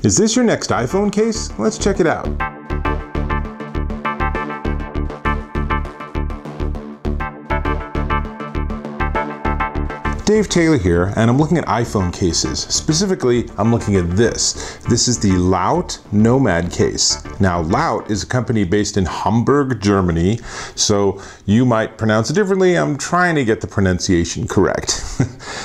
Is this your next iPhone case? Let's check it out. Dave Taylor here, and I'm looking at iPhone cases. Specifically, I'm looking at this. This is the LAUT Nomad case. Now, LAUT is a company based in Hamburg, Germany, so you might pronounce it differently. I'm trying to get the pronunciation correct.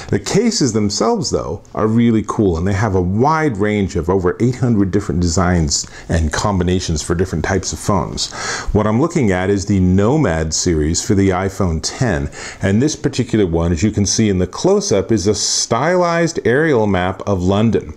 The cases themselves, though, are really cool, and they have a wide range of over 800 different designs and combinations for different types of phones. What I'm looking at is the Nomad series for the iPhone X, and this particular one, as you can see in the close-up, is a stylized aerial map of London.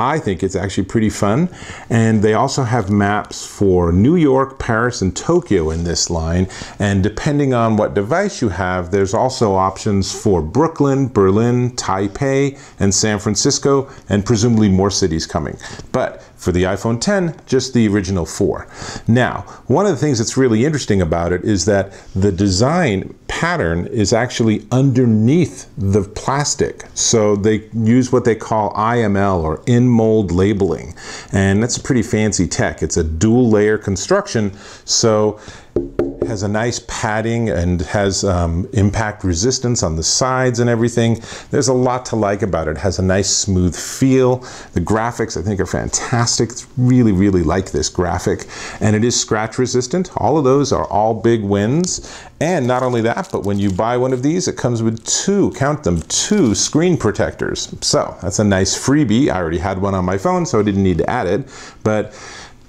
I think it's actually pretty fun, and they also have maps for New York, Paris, and Tokyo in this line, and depending on what device you have, there's also options for Brooklyn, Berlin, Taipei, and San Francisco, and presumably more cities coming. But for the iPhone X, just the original 4. Now, one of the things that's really interesting about it is that the design pattern is actually underneath the plastic. So they use what they call IML, or in-mold labeling. And that's a pretty fancy tech. It's a dual layer construction, so it has a nice padding and has impact resistance on the sides and everything. There's a lot to like about it. It has a nice smooth feel. The graphics, I think, are fantastic. Really, really like this graphic. And it is scratch resistant. All of those are all big wins. And not only that, but when you buy one of these, it comes with two, count them, 2 screen protectors. So that's a nice freebie. I already had one on my phone, so I didn't need to add it. But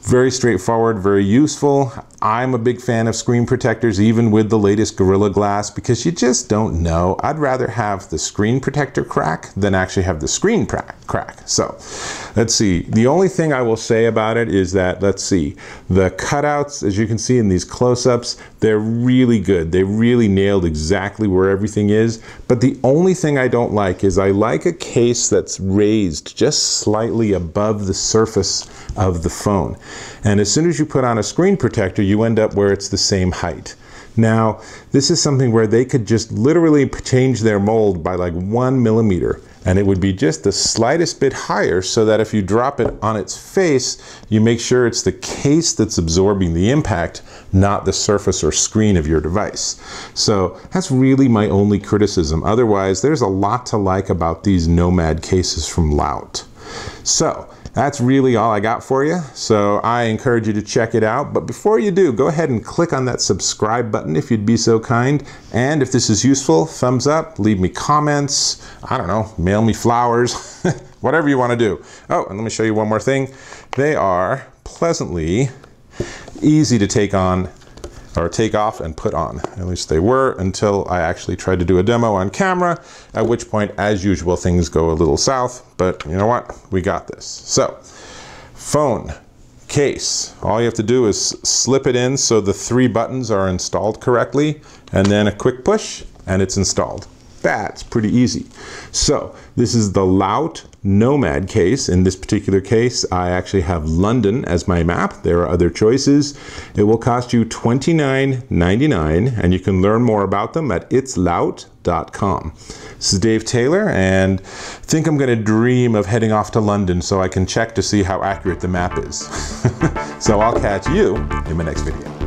very straightforward, very useful. I'm a big fan of screen protectors, even with the latest Gorilla Glass, because you just don't know. I'd rather have the screen protector crack than actually have the screen crack. So let's see. The only thing I will say about it is that, let's see, the cutouts, as you can see in these close-ups, they're really good. They really nailed exactly where everything is. But the only thing I don't like is I like a case that's raised just slightly above the surface of the phone. And as soon as you put on a screen protector, you end up where it's the same height. Now, this is something where they could just literally change their mold by like 1 millimeter, and it would be just the slightest bit higher, so that if you drop it on its face, you make sure it's the case that's absorbing the impact, not the surface or screen of your device. So that's really my only criticism. Otherwise, there's a lot to like about these Nomad cases from LAUT. So that's really all I got for you. So I encourage you to check it out. But before you do, go ahead and click on that subscribe button if you'd be so kind. And if this is useful, thumbs up, leave me comments, I don't know, mail me flowers, whatever you want to do. Oh, and let me show you one more thing. They are pleasantly easy to take on, or take off and put on. At least they were, until I actually tried to do a demo on camera, at which point, as usual, things go a little south. But you know what? We got this. So, phone case. All you have to do is slip it in so the 3 buttons are installed correctly, and then a quick push, and it's installed. That's pretty easy. So this is the LAUT Nomad case. In this particular case, I actually have London as my map. There are other choices. It will cost you $29.99, and you can learn more about them at itslaut.com. This is Dave Taylor, and I think I'm going to dream of heading off to London so I can check to see how accurate the map is. So I'll catch you in my next video.